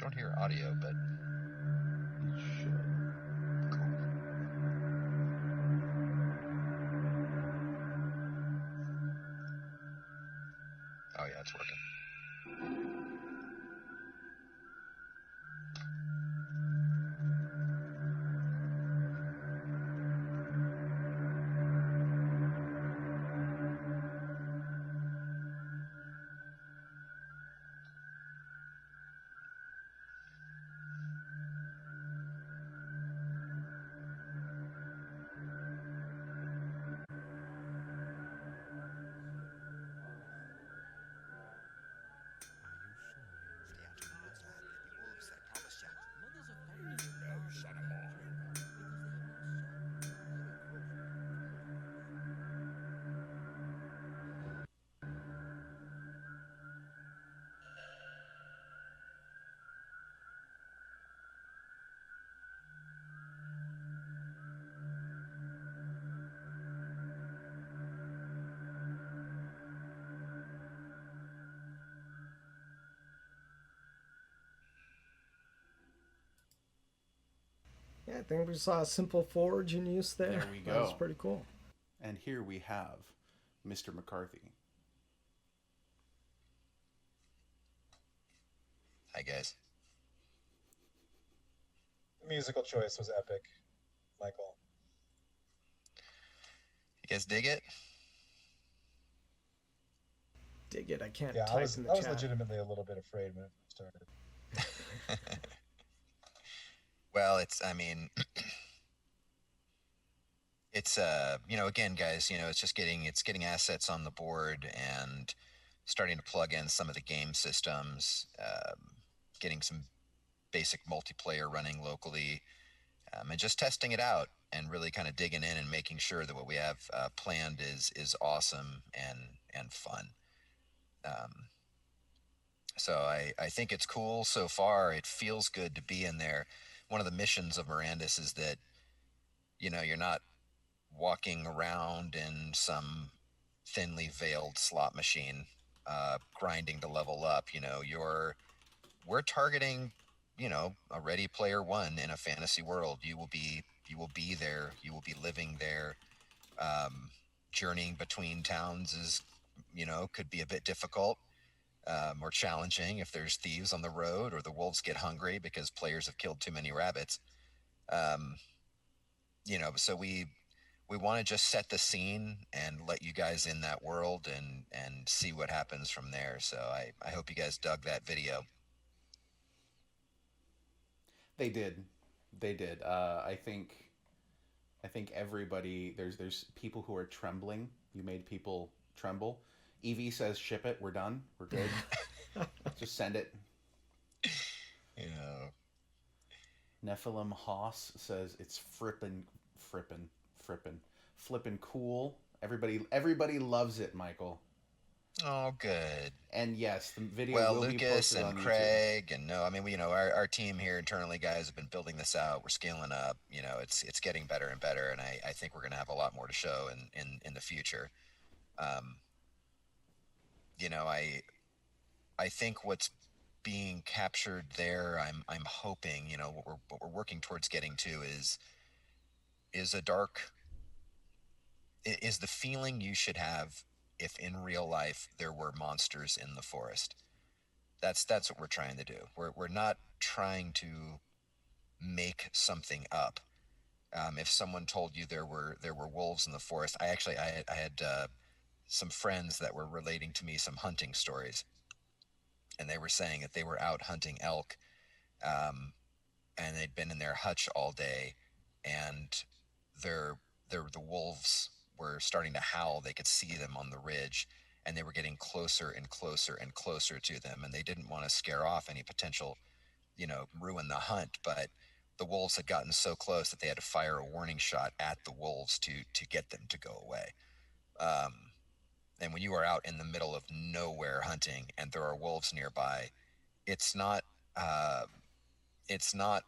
don't hear audio, but It should. cool. Oh yeah, it's working. Yeah, I think we saw a simple forge in use there. There we That was go. pretty cool. And here we have Mr. McCarthy. Hi guys. The musical choice was epic, Michael. You guys dig it? Dig it. I can't Yeah, type I was in the chat. legitimately a little bit afraid when it started. Well, it's again, guys, it's just getting assets on the board and starting to plug in some of the game systems, getting some basic multiplayer running locally, and just testing it out and really kind of digging in and making sure that what we have planned is awesome and fun. So I think it's cool so far. It feels good to be in there. One of the missions of Mirandus is that, you're not walking around in some thinly veiled slot machine, grinding to level up. We're targeting, a Ready Player One in a fantasy world. You will be there. You will be living there. Journeying between towns is, could be a bit difficult. More challenging if there's thieves on the road or the wolves get hungry because players have killed too many rabbits. So we want to just set the scene and let you guys in that world and see what happens from there. So I hope you guys dug that video. They did. They did. I think everybody there's people who are trembling. You made people tremble. Evie says ship it. We're done. We're good. Just send it. Yeah. Nephilim Haas says it's flippin' cool. Everybody loves it, Michael. Oh, good. And yes, the video Well, will be Lucas posted on and YouTube. Craig and no, I mean, our team here internally, guys, have been building this out. We're scaling up. It's getting better and better, and I think we're gonna have a lot more to show in the future. Um, I think what's being captured there, I'm hoping, what we're working towards getting to is a dark is the feeling you should have if in real life there were monsters in the forest. That's what we're trying to do. We're not trying to make something up. If someone told you there were wolves in the forest, I had some friends that were relating to me some hunting stories, and they were saying that they were out hunting elk, um, and they'd been in their hutch all day, and their the wolves were starting to howl. They could see them on the ridge, and they were getting closer and closer and closer to them, and they didn't want to scare off any potential, ruin the hunt, but the wolves had gotten so close that they had to fire a warning shot at the wolves to get them to go away. Um, and when you are out in the middle of nowhere hunting and there are wolves nearby, it's not uh, it's not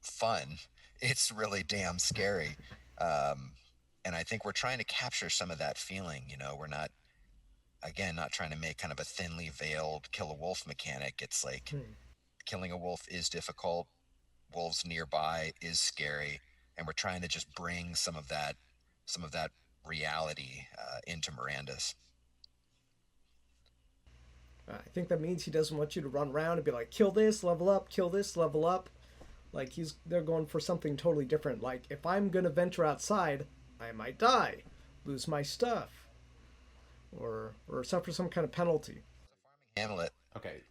fun. It's really damn scary. Um, and I think we're trying to capture some of that feeling. We're not, again, not trying to make kind of a thinly veiled kill a wolf mechanic. It's like killing a wolf is difficult. Wolves nearby is scary, and we're trying to just bring some of that reality into Mirandus. I think that means he doesn't want you to run around and be like, kill this, level up, kill this, level up. Like they're going for something totally different. Like if I'm gonna venture outside, I might die, lose my stuff, or suffer some kind of penalty. Hamlet. Okay.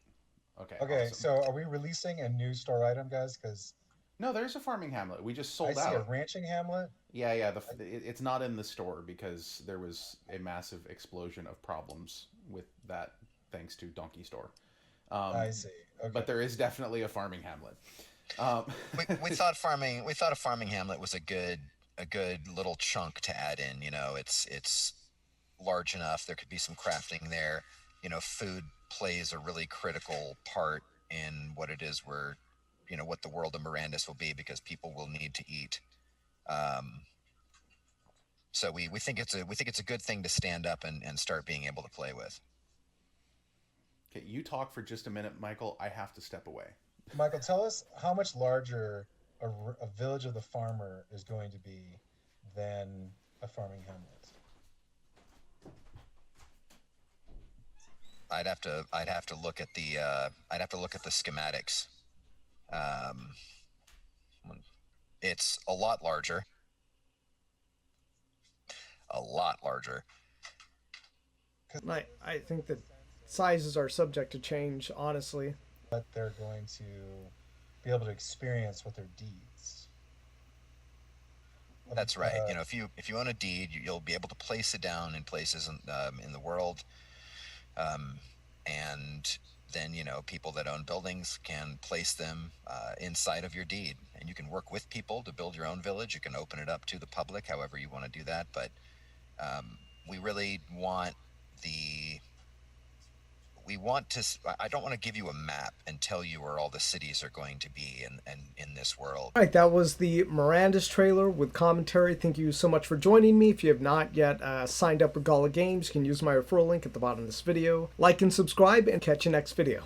Okay. Okay, Awesome. so are we releasing a new store item, guys? Because No, there's a farming hamlet. We just I sold see a out. ranching hamlet. Yeah, yeah. It's not in the store because there was a massive explosion of problems with that, thanks to Donkey Store. I see. Okay. But there is definitely a farming hamlet. Um, We thought a farming hamlet was a good little chunk to add in. You know, it's large enough. There could be some crafting there. You know, food plays a really critical part in what it is we're, you know, what the world of Mirandus will be, because people will need to eat. Um, so we think it's a good thing to stand up and start being able to play with. okay, you talk for just a minute, Michael. I have to step away. Michael, tell us how much larger a village of the farmer is going to be than a farming hamlet. I'd have to look at the schematics. Um, it's a lot larger, a lot larger. And I think that sizes are subject to change, honestly. But they're going to be able to experience with their deeds. That's right. You know, if you own a deed, you'll be able to place it down in places in the world, and then, you know, people that own buildings can place them inside of your deed, and you can work with people to build your own village. You can open it up to the public, however you want to do that. But we really want the we want to. I don't want to give you a map and tell you where all the cities are going to be in this world. All right, that was the Mirandus trailer with commentary. Thank you so much for joining me. If you have not yet signed up for Gala Games, you can use my referral link at the bottom of this video. Like and subscribe, and catch you next video.